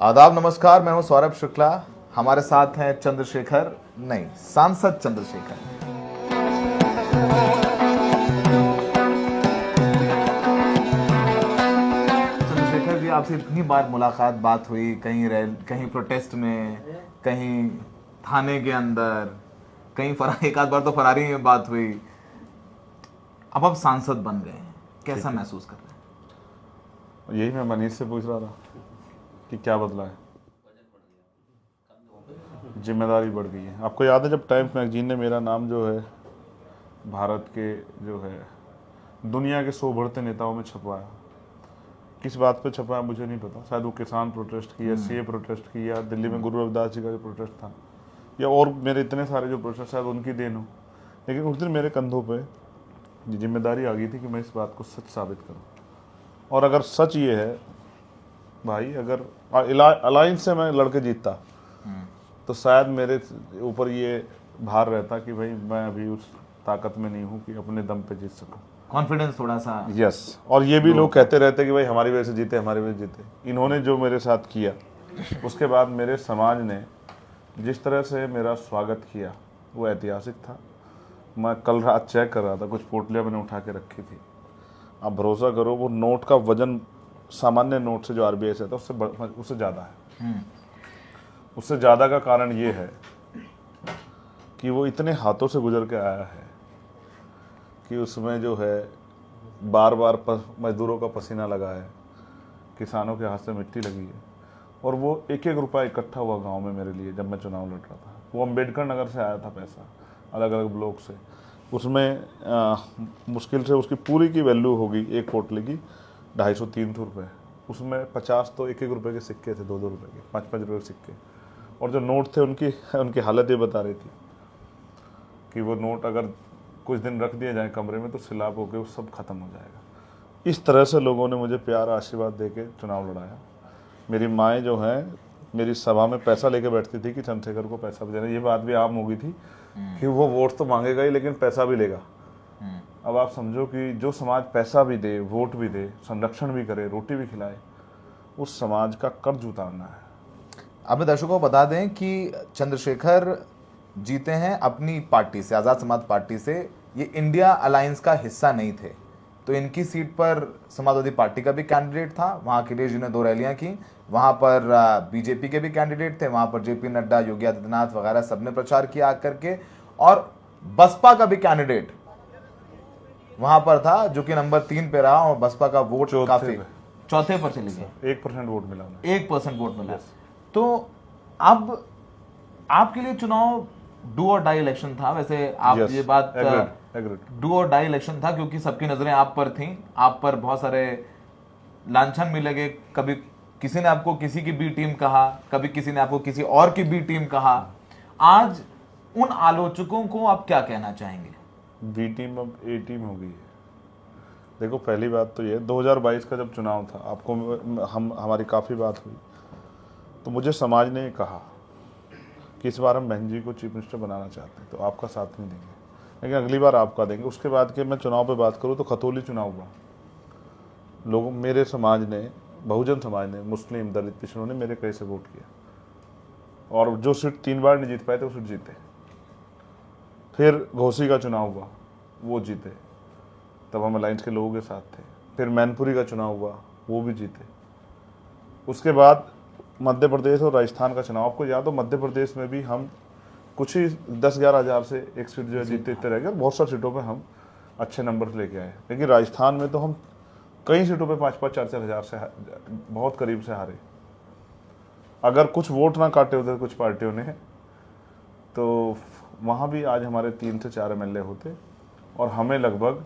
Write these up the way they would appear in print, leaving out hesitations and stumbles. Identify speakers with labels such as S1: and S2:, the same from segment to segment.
S1: आदाब, नमस्कार। मैं हूं सौरभ शुक्ला। हमारे साथ हैं चंद्रशेखर, नहीं, सांसद चंद्रशेखर। चंद्रशेखर जी, आपसे इतनी बार मुलाकात बात हुई, कहीं प्रोटेस्ट में, कहीं थाने के अंदर, कहीं एक आध बार तो फरारी में बात हुई। अब आप सांसद बन गए हैं, कैसा महसूस कर रहे हैं?
S2: यही मैं मनीष से पूछ रहा था कि क्या बदला है। जिम्मेदारी बढ़ गई है। आपको याद है जब टाइम्स मैगजीन ने मेरा नाम जो है भारत के जो है दुनिया के 100 बढ़ते नेताओं में छपवाया, किस बात पे छपवाया मुझे नहीं पता। शायद वो किसान प्रोटेस्ट की या सीए प्रोटेस्ट की या दिल्ली में गुरु रविदास जी का जो प्रोटेस्ट था या और मेरे इतने सारे जो प्रोटेस्ट शायद उनकी देन हो। लेकिन उस दिन मेरे कंधों पे जिम्मेदारी आ गई थी कि मैं इस बात को सच साबित करूं। और अगर सच ये है भाई, अगर अलायंस से मैं लड़के जीतता तो शायद मेरे ऊपर ये भार रहता कि भाई मैं अभी उस ताकत में नहीं हूँ कि अपने दम पे जीत सकूं।
S1: कॉन्फिडेंस थोड़ा सा।
S2: यस। और ये भी लोग कहते रहते कि भाई हमारी वजह से जीते, हमारी वजह से जीते। इन्होंने जो मेरे साथ किया, उसके बाद मेरे समाज ने जिस तरह से मेरा स्वागत किया वो ऐतिहासिक था। मैं कल रात चेक कर रहा था, कुछ पोटलियाँ मैंने उठा के रखी थी। आप भरोसा करो, वो नोट का वजन सामान्य नोट से जो आरबीआई से था उससे ज़्यादा है। उससे ज़्यादा का कारण ये है कि वो इतने हाथों से गुजर के आया है कि उसमें जो है बार बार मजदूरों का पसीना लगा है, किसानों के हाथ से मिट्टी लगी है। और वो एक एक रुपया इकट्ठा हुआ गांव में मेरे लिए जब मैं चुनाव लड़ रहा था। वो अम्बेडकर नगर से आया था पैसा, अलग अलग ब्लॉक से। उसमें मुश्किल से उसकी पूरी की वैल्यू होगी एक पोटली की 250-300 रुपये। उसमें 50 तो एक एक रुपये के सिक्के थे, 2-2 रुपये के, 5-5 रुपये के सिक्के। और जो नोट थे उनकी हालत ये बता रही थी कि वो नोट अगर कुछ दिन रख दिए जाए कमरे में तो सिलाब होकर वो सब खत्म हो जाएगा। इस तरह से लोगों ने मुझे प्यार आशीर्वाद दे के चुनाव लड़ाया। मेरी माएँ जो हैं मेरी सभा में पैसा लेके बैठती थी कि चंद्रशेखर को पैसा भी देना। ये बात भी आम हो गई थी कि वो वोट तो मांगेगा ही लेकिन पैसा भी लेगा। अब आप समझो कि जो समाज पैसा भी दे, वोट भी दे, संरक्षण भी करे, रोटी भी खिलाए, उस समाज का कर्ज उतारना है।
S1: अपने दर्शकों को बता दें कि चंद्रशेखर जीते हैं अपनी पार्टी से, आज़ाद समाज पार्टी से। ये इंडिया अलायंस का हिस्सा नहीं थे, तो इनकी सीट पर समाजवादी पार्टी का भी कैंडिडेट था। वहाँ अखिलेश जी ने 2 रैलियाँ की। वहाँ पर बीजेपी के भी कैंडिडेट थे। वहाँ पर जेपी नड्डा, योगी आदित्यनाथ वगैरह सबने प्रचार किया आकर के। और बसपा का भी कैंडिडेट वहाँ पर था जो कि नंबर 3 पे रहा और बसपा का वोट काफी चौथे पर चले गए।
S2: 1% वोट मिला,
S1: 1% वोट मिला। तो अब आपके लिए चुनाव डू और डाई इलेक्शन था। वैसे आप ये बात डू और डाई इलेक्शन था क्योंकि सबकी नजरें आप पर थीं। आप पर बहुत सारे लांछन मिलेंगे। कभी किसी ने आपको किसी की बी टीम कहा, कभी किसी ने आपको किसी और की बी टीम कहा। आज उन आलोचकों को आप क्या कहना चाहेंगे?
S2: बी टीम अब ए टीम हो गई है। देखो, पहली बात तो ये 2022 का जब चुनाव था, आपको हमारी काफ़ी बात हुई तो मुझे समाज ने कहा कि इस बार हम बहन जी को चीफ मिनिस्टर बनाना चाहते हैं तो आपका साथ नहीं देंगे, लेकिन अगली बार आपका देंगे। उसके बाद के मैं चुनाव पे बात करूँ तो खतौली चुनाव हुआ। लोगों, मेरे समाज ने, बहुजन समाज ने, मुस्लिम, दलित, पिछड़ों ने मेरे कई से वोट किया और जो सीट 3 बार नहीं जीत पाए थे वो सीट जीते। फिर घोसी का चुनाव हुआ, वो जीते, तब हम अलायंस के लोगों के साथ थे। फिर मैनपुरी का चुनाव हुआ, वो भी जीते। उसके बाद मध्य प्रदेश और राजस्थान का चुनाव, आपको याद हो मध्य प्रदेश में भी हम कुछ ही 10-11 हज़ार से एक सीट जो है जीतते रह गए। बहुत सारी सीटों पे हम अच्छे नंबर लेके आए, लेकिन राजस्थान में तो हम कई सीटों पे 5-5, 4-4 हज़ार से बहुत करीब से हारे। अगर कुछ वोट ना काटे होते कुछ पार्टियों ने तो वहाँ भी आज हमारे 3 से 4 MLA होते और हमें लगभग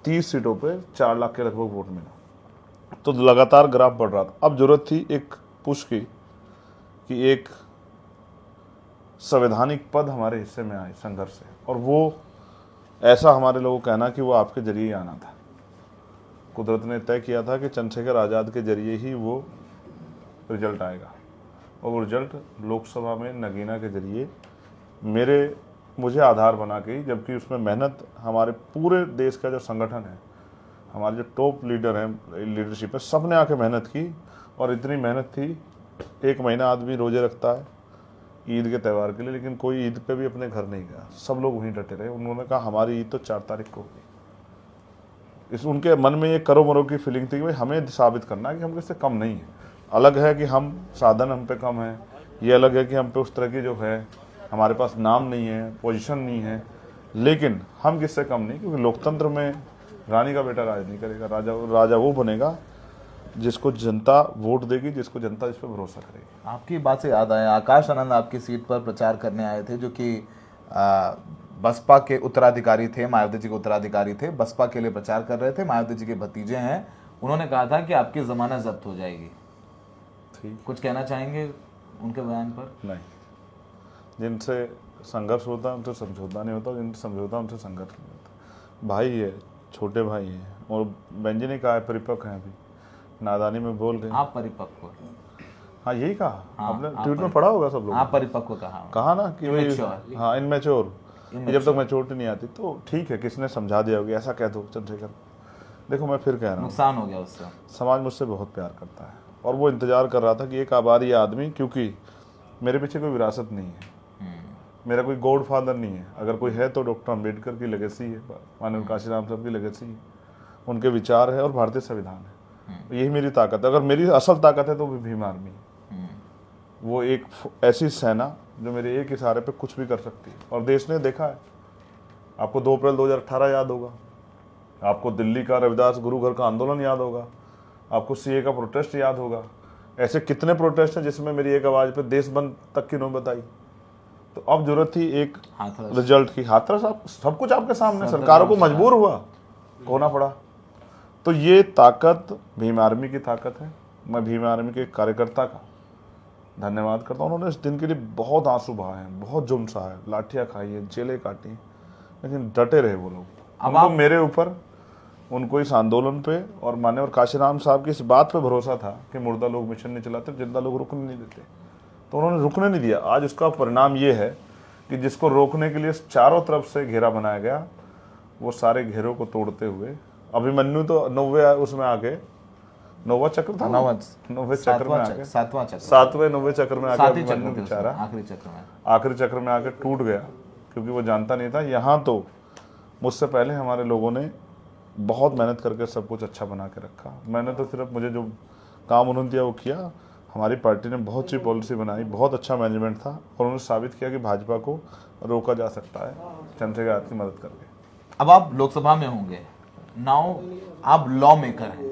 S2: 30 सीटों पे 4 लाख के लगभग वोट मिला। तो लगातार ग्राफ बढ़ रहा था। अब जरूरत थी एक पुश की कि एक संवैधानिक पद हमारे हिस्से में आए संघर्ष से, और वो ऐसा हमारे लोगों को कहना कि वो आपके जरिए ही आना था। कुदरत ने तय किया था कि चंद्रशेखर आज़ाद के जरिए ही वो रिजल्ट आएगा, और वो रिजल्ट लोकसभा में नगीना के जरिए मुझे आधार बना के, जबकि उसमें मेहनत हमारे पूरे देश का जो संगठन है, हमारे जो टॉप लीडर हैं, लीडरशिप है, सब ने आके मेहनत की और इतनी मेहनत थी, 1 महीना आदमी रोजे रखता है ईद के त्यौहार के लिए, लेकिन कोई ईद पे भी अपने घर नहीं गया, सब लोग वहीं डटे रहे। उन्होंने कहा हमारी ईद तो 4 तारीख को होगी। इस उनके मन में ये करो मरो की फीलिंग थी कि भाई हमें साबित करना है कि हम किससे कम नहीं है। अलग है कि हम साधन हम पे कम है, ये अलग है कि हम पे उस तरह की जो है हमारे पास नाम नहीं है, पोजीशन नहीं है, लेकिन हम किससे कम नहीं, क्योंकि लोकतंत्र में रानी का बेटा राज नहीं करेगा, राजा वो बनेगा जिसको जनता वोट देगी, जिसको जनता इस पर भरोसा करेगी।
S1: आपकी बात से याद आया, आकाश आनंद आपकी सीट पर प्रचार करने आए थे, जो कि बसपा के उत्तराधिकारी थे, मायावती जी के उत्तराधिकारी थे, बसपा के लिए प्रचार कर रहे थे, मायावती जी के भतीजे हैं। उन्होंने कहा था कि आपकी जमानत जब्त हो जाएगी।
S2: ठीक,
S1: कुछ कहना चाहेंगे उनके बयान पर?
S2: नहीं, जिनसे संघर्ष होता है उनसे समझौता नहीं होता, जिनसे समझौता उनसे संघर्ष नहीं होता। भाई है, छोटे भाई हैं, और बेंजी ने कहा है परिपक्व हैं, अभी नादानी में बोल गए।
S1: आप परिपक्व?
S2: हाँ यही कहा,
S1: हाँ,
S2: आपने
S1: आप
S2: ट्वीट में पढ़ा होगा सब लोग।
S1: आप परिपक्व
S2: कहा ना कि भाई
S1: Immature।
S2: हाँ इनमेच्योर, जब तक मैच्योरिटी नहीं आती तो ठीक है, किसने समझा दिया होगी, ऐसा कह दो चंद्रशेखर। देखो मैं फिर कह रहा हूँ,
S1: नुकसान हो गया उससे।
S2: समाज मुझसे बहुत प्यार करता है, और वो इंतजार कर रहा था कि एक आबादी आदमी, क्योंकि मेरे पीछे कोई विरासत नहीं है, मेरा कोई गॉड फादर नहीं है, अगर कोई है तो डॉक्टर अम्बेडकर की लेगेसी है, माननीय काशीराम साहब की लेगेसी है, उनके विचार है और भारतीय संविधान है। यही मेरी ताकत है। अगर मेरी असल ताकत है तो भी भीम आर्मी है। वो एक ऐसी सेना जो मेरे एक इशारे पे कुछ भी कर सकती है, और देश ने देखा है। आपको 2 अप्रैल 2018 याद होगा, आपको दिल्ली का रविदास गुरु घर का आंदोलन याद होगा, आपको सीए का प्रोटेस्ट याद होगा। ऐसे कितने प्रोटेस्ट हैं जिसमें मेरी एक आवाज़ पे देश बंद तक की नौबत आई। तो अब जरूरत थी एक रिजल्ट की। हाथरस सब कुछ आपके सामने, सरकारों को मजबूर होना पड़ा। तो ये ताकत भीम आर्मी की ताकत है। मैं भीम आर्मी के कार्यकर्ता का धन्यवाद करता हूँ। उन्होंने इस दिन के लिए बहुत आंसू बहाए हैं, बहुत जुर्म सहा है, लाठियाँ खाई है, जेलें काटी, लेकिन डटे रहे वो लोग। अब आप मेरे ऊपर, उनको इस आंदोलन पे और माननीय काशीराम साहब की इस बात पे भरोसा था कि मुर्दा लोग मिशन नहीं चलाते, जिंदा लोग रुकने नहीं देते, तो उन्होंने रुकने नहीं दिया। आज उसका परिणाम ये है कि जिसको रोकने के लिए चारों तरफ से घेरा बनाया गया, वो सारे घेरों को तोड़ते हुए अभिमन्यु तो 90 उसमें आके, 9वां चक्र था, 9वें चक्र में आके, 7वें 9वें चक्र में आके अभिमन्यु बेचारा आखिरी चक्र में आके टूट गया, क्योंकि वो जानता नहीं था। यहाँ तो मुझसे पहले हमारे लोगों ने बहुत मेहनत करके सब कुछ अच्छा बना के रखा। मैंने तो सिर्फ, मुझे जो काम उन्होंने दिया वो किया। हमारी पार्टी ने बहुत अच्छी पॉलिसी बनाई, बहुत अच्छा मैनेजमेंट था, और उन्होंने साबित किया कि भाजपा को रोका जा सकता है चंद्रशेखर की मदद करके।
S1: अब आप लोकसभा में होंगे, नाउ आप लॉ मेकर हैं,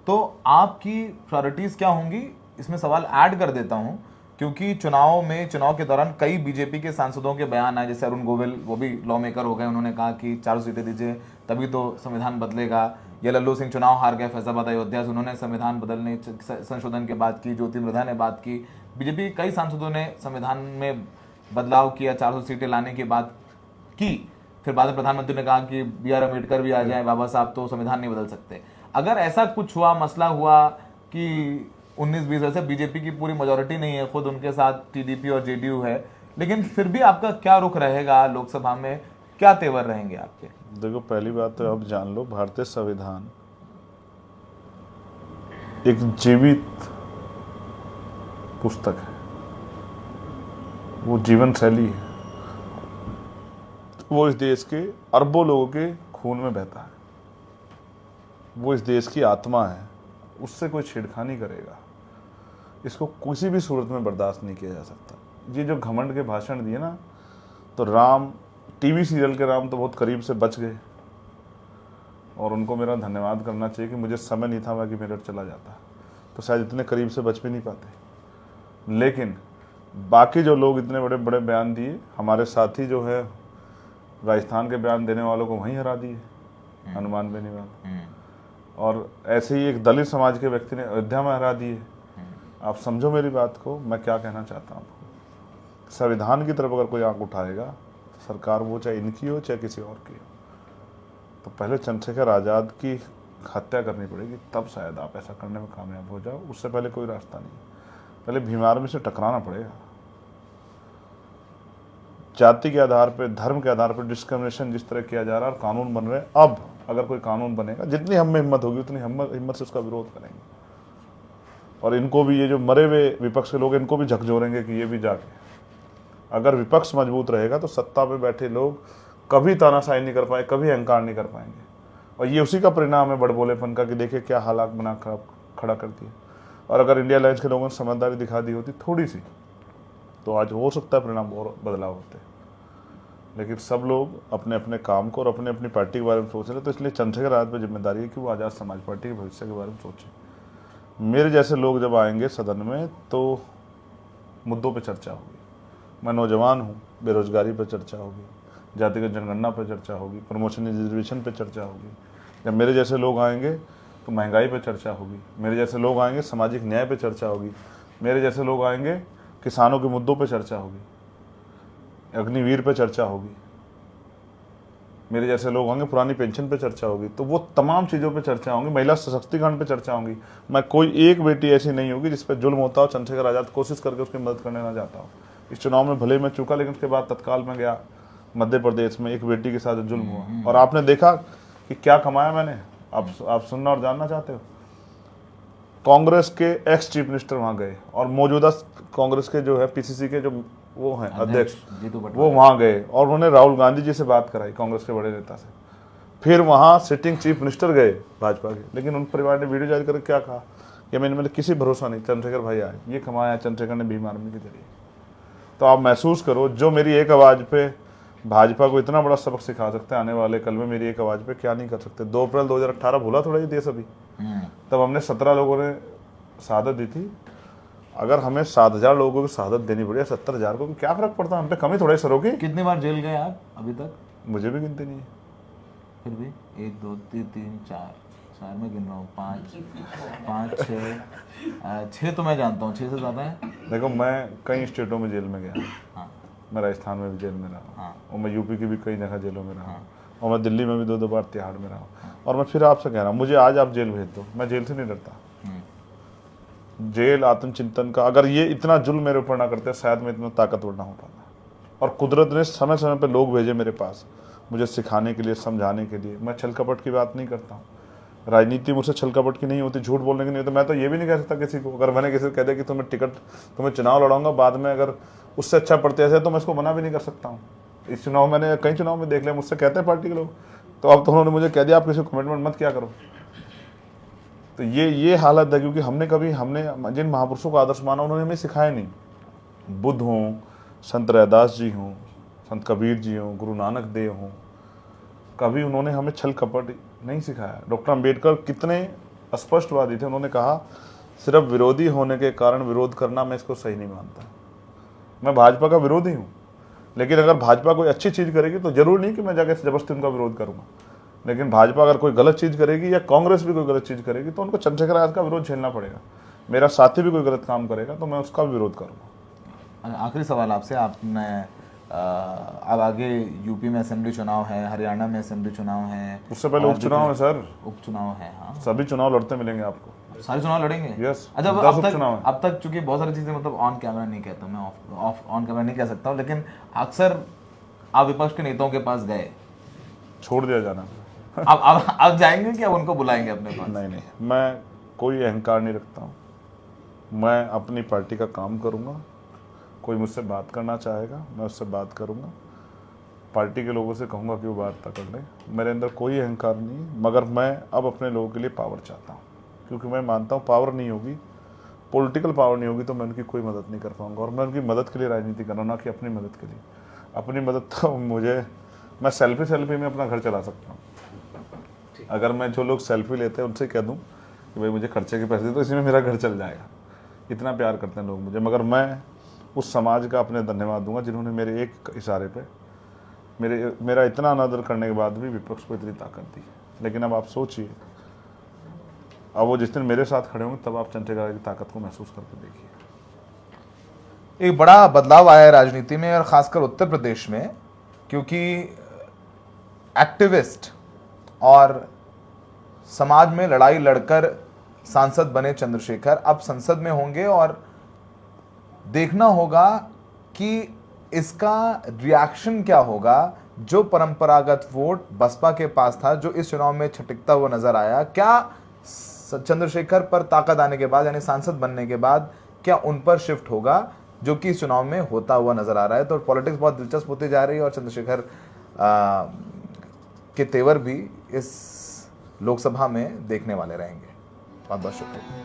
S1: तो आपकी प्रायोरिटीज क्या होंगी? इसमें सवाल ऐड कर देता हूं, क्योंकि चुनाव के दौरान कई बीजेपी के सांसदों के बयान आए, जैसे अरुण गोविल, वो भी लॉ मेकर हो गए, उन्होंने कहा कि 4 सीटें दीजिए तभी तो संविधान बदलेगा। या लल्लू सिंह चुनाव हार गए फैजाबाद अयोध्या से, उन्होंने संविधान बदलने संशोधन की बात की। ज्योति मृधा ने बात की। बीजेपी के कई सांसदों ने संविधान में बदलाव किया, 400 सीटें लाने की बात की। फिर बाद में प्रधानमंत्री ने कहा कि BR अम्बेडकर भी आ जाए, बाबा साहब तो संविधान नहीं बदल सकते। अगर ऐसा कुछ हुआ, मसला हुआ कि 19-20 वर्ष से बीजेपी की पूरी मेजोरिटी नहीं है, खुद उनके साथ TDP और JDU है, लेकिन फिर भी आपका क्या रुख रहेगा लोकसभा में, क्या तेवर रहेंगे आपके?
S2: देखो, पहली बात तो अब जान लो, भारतीय संविधान एक जीवित पुस्तक है, वो जीवन शैली है, वो इस देश के अरबों लोगों के खून में बहता है, वो इस देश की आत्मा है, उससे कोई छेड़खानी करेगा, इसको किसी भी सूरत में बर्दाश्त नहीं किया जा सकता। ये जो घमंड के भाषण दिए ना, तो राम, टीवी सीरियल के राम तो बहुत करीब से बच गए, और उनको मेरा धन्यवाद करना चाहिए कि मुझे समय नहीं था, बाकी मेरठ चला जाता तो शायद इतने करीब से बच भी नहीं पाते। लेकिन बाकी जो लोग इतने बड़े बड़े बयान दिए, हमारे साथी जो है राजस्थान के बयान देने वालों को वहीं हरा दिए, हनुमान बेनीवाल, और ऐसे ही एक दलित समाज के व्यक्ति ने अयोध्या में हरा दिए। आप समझो मेरी बात को, मैं क्या कहना चाहता हूँ आपको। संविधान की तरफ अगर कोई आंख उठाएगा, तो सरकार वो चाहे इनकी हो चाहे किसी और की हो, तो पहले चंद्रशेखर आज़ाद की हत्या करनी पड़ेगी, तब शायद आप ऐसा करने में कामयाब हो जाओ। उससे पहले कोई रास्ता नहीं, पहले भीम आर्मी से टकराना पड़ेगा। जाति के आधार पर, धर्म के आधार पर डिस्क्रिमिनेशन जिस तरह किया जा रहा है, और कानून बन रहे हैं, अब अगर कोई कानून बनेगा, जितनी हम में हिम्मत होगी उतनी हिम्मत से उसका विरोध करेंगे। और इनको भी, ये जो मरे हुए विपक्ष के लोग, इनको भी झकझोरेंगे कि ये भी जाके, अगर विपक्ष मजबूत रहेगा तो सत्ता पे बैठे लोग कभी तानाशाही नहीं कर पाए, कभी अहंकार नहीं कर पाएंगे। और ये उसी का परिणाम है बड़बोलेपन का, कि देखिए क्या हालात बना खड़ा कर दिया। और अगर इंडिया अलायंस के लोगों ने समझदारी दिखा दी होती थोड़ी सी, तो आज हो सकता है परिणाम और बदलाव होते। लेकिन सब लोग अपने अपने काम को और अपने अपनी पार्टी के बारे में सोच रहे, तो इसलिए चंद्रशेखर आजाद पर जिम्मेदारी है कि वो आज़ाद समाज पार्टी के भविष्य के बारे में सोचें। मेरे जैसे लोग जब आएंगे सदन में तो मुद्दों पर चर्चा होगी। मैं नौजवान हूँ, बेरोजगारी पर चर्चा होगी, जातिगत जनगणना पर चर्चा होगी, प्रमोशन रिजर्वेशन पर चर्चा होगी। जब मेरे जैसे लोग आएंगे तो महंगाई पर चर्चा होगी। मेरे जैसे लोग आएंगे सामाजिक न्याय पर चर्चा होगी। मेरे जैसे लोग आएंगे किसानों के मुद्दों पर चर्चा होगी, अग्निवीर पर चर्चा होगी। मेरे जैसे लोग होंगे पुरानी पेंशन पे चर्चा होगी। तो वो तमाम चीज़ों पे चर्चा होंगी, महिला सशक्तिकरण पे चर्चा होंगी। मैं कोई एक बेटी ऐसी नहीं होगी जिस पर जुल्म होता हो, चंद्रशेखर आजाद कोशिश करके उसकी मदद करने ना जाता हो। इस चुनाव में भले मैं चूका, लेकिन उसके बाद तत्काल में गया मध्य प्रदेश में, एक बेटी के साथ जुल्म हुआ और आपने देखा कि क्या कमाया मैंने। आप सुनना और जानना चाहते हो? कांग्रेस के एक्स चीफ मिनिस्टर वहाँ गए और मौजूदा कांग्रेस के जो है पीसीसी के जो वो हैं अध्यक्ष, वो वहाँ गए और उन्होंने राहुल गांधी जी से बात कराई, कांग्रेस के बड़े नेता से। फिर वहाँ सिटिंग चीफ मिनिस्टर गए भाजपा के, लेकिन उन परिवार ने वीडियो जारी करके क्या कहा कि मैंने किसी भरोसा नहीं, चंद्रशेखर भाई आए, ये कमाया चंद्रशेखर ने भीम आर्मी के जरिए। तो आप महसूस करो, जो मेरी एक आवाज़ पे भाजपा को इतना बड़ा सबक सिखा सकते हैं, आने वाले कल में मेरी एक आवाज़ पे क्या नहीं कर सकते। 2 अप्रैल 2018 भूला थोड़ा ये देश अभी, तब हमने 17 लोगों ने शहादत दी थी। अगर हमें 7,000 लोगों की शहादत देनी पड़ी, 70,000 को, क्या फर्क पड़ता है? हम पे कमी थोड़ा सर होगी।
S3: कितनी बार जेल गए आप अभी तक?
S2: मुझे भी गिनती नहीं है।
S3: फिर भी 1 2 3 4 में गिन रहा हूँ, 5 6 तो मैं जानता हूँ, 6 से ज़्यादा है।
S2: देखो, मैं कई स्टेटों में जेल में गया।
S3: हाँ,
S2: मैं राजस्थान में भी जेल में रहा,
S3: हाँ,
S2: और मैं यूपी की भी कई जगह जेलों में रहा, और मैं दिल्ली में भी 2 बार तिहाड़ में रहा। और मैं फिर आपसे कह रहा हूँ, मुझे आज आप जेल भेज दो, मैं जेल से नहीं डरता। जेल आत्मचिंतन का, अगर ये इतना जुल्म मेरे ऊपर ना करते शायद मैं इतना ताकतवर ना हो पाता। और कुदरत ने समय समय पे लोग भेजे मेरे पास, मुझे सिखाने के लिए, समझाने के लिए। मैं छल कपट की बात नहीं करता हूँ, राजनीति मुझसे छल कपट की नहीं होती, झूठ बोलने की नहीं होती। मैं तो ये भी नहीं कह सकता किसी को, अगर मैंने किसी को कह दिया कि तुम्हें चुनाव लड़ाऊंगा, बाद में अगर उससे अच्छा पड़ते ऐसे, तो मैं इसको मना भी नहीं कर सकता हूँ। इस चुनाव मैंने कई चुनाव में देख लिया, मुझसे कहते हैं पार्टी के लोग, तो अब तो उन्होंने मुझे कह दिया आप किसी को कमिटमेंट मत क्या करो। तो ये हालत है, क्योंकि हमने जिन महापुरुषों का आदर्श माना, उन्होंने हमें सिखाया नहीं। बुद्ध हों, संत रैदास जी हों, संत कबीर जी हों, गुरु नानक देव हों, कभी उन्होंने हमें छल कपट नहीं सिखाया। डॉक्टर अंबेडकर कितने स्पष्टवादी थे, उन्होंने कहा सिर्फ विरोधी होने के कारण विरोध करना मैं इसको सही नहीं मानता। मैं भाजपा का विरोधी हूँ, लेकिन अगर भाजपा कोई अच्छी चीज़ करेगी तो जरूर नहीं कि मैं जाकर जबरदस्ती उनका विरोध करूँगा। लेकिन भाजपा अगर कोई गलत चीज़ करेगी या कांग्रेस भी कोई गलत चीज़ करेगी तो उनको चंद्रशेखर आजाद का विरोध झेलना पड़ेगा। मेरा साथी भी कोई गलत काम करेगा तो मैं उसका भी विरोध करूँगा।
S3: आखिरी सवाल आपसे, आपने अब आगे यूपी में असेंबली चुनाव है, हरियाणा में असेंबली चुनाव है,
S2: उससे पहले उपचुनाव है सर।
S3: उपचुनाव है, हाँ,
S2: सभी चुनाव लड़ते मिलेंगे आपको,
S3: सारे चुनाव लड़ेंगे।
S2: यस,
S3: अच्छा,
S2: 10
S3: अब
S2: उपचुनाव है।
S3: तक चूंकि बहुत सारी चीजें मतलब ऑन कैमरा नहीं कहता मैं, ऑन कैमरा नहीं कह सकता हूँ, लेकिन अक्सर आप विपक्ष के नेताओं के पास गए,
S2: छोड़ दिया जाना।
S3: अब जाएंगे कि अब उनको बुलाएंगे अपने पास?
S2: नहीं, मैं कोई अहंकार नहीं रखता हूँ। मैं अपनी पार्टी का काम करूँगा। कोई मुझसे बात करना चाहेगा, मैं उससे बात करूँगा। पार्टी के लोगों से कहूँगा कि वो वार्ता कर लें। मेरे अंदर कोई अहंकार नहीं है, मगर मैं अब अपने लोगों के लिए पावर चाहता हूँ, क्योंकि मैं मानता हूँ पावर नहीं होगी, पॉलिटिकल पावर नहीं होगी तो मैं उनकी कोई मदद नहीं कर पाऊँगा। और मैं उनकी मदद के लिए राजनीति कर रहा हूँ, ना कि अपनी मदद के लिए। अपनी मदद तो मैं सेल्फी में अपना घर चला सकता हूँ। अगर मैं जो लोग सेल्फी लेते हैं उनसे कह दूं कि भाई मुझे खर्चे के पैसे दे, तो इसी में मेरा घर चल जाएगा। इतना प्यार करते हैं लोग मुझे। मगर मैं उस समाज का अपने धन्यवाद दूंगा जिन्होंने मेरे एक इशारे पे मेरा इतना अनादर करने के बाद भी विपक्ष को इतनी ताकत दी। लेकिन अब आप सोचिए, अब वो जिस दिन मेरे साथ खड़े होंगे तब आप चंद्रशेखर की ताकत को महसूस करके देखिए।
S1: एक बड़ा बदलाव आया है राजनीति में, और खासकर उत्तर प्रदेश में, क्योंकि एक्टिविस्ट और समाज में लड़ाई लड़कर सांसद बने चंद्रशेखर अब संसद में होंगे, और देखना होगा कि इसका रिएक्शन क्या होगा। जो परंपरागत वोट बसपा के पास था, जो इस चुनाव में छटकता हुआ नजर आया, क्या चंद्रशेखर पर ताकत आने के बाद यानी सांसद बनने के बाद क्या उन पर शिफ्ट होगा, जो कि इस चुनाव में होता हुआ नजर आ रहा है। तो पॉलिटिक्स बहुत दिलचस्प होती जा रही है और चंद्रशेखर के तेवर भी इस लोकसभा में देखने वाले रहेंगे। बहुत बहुत शुक्रिया।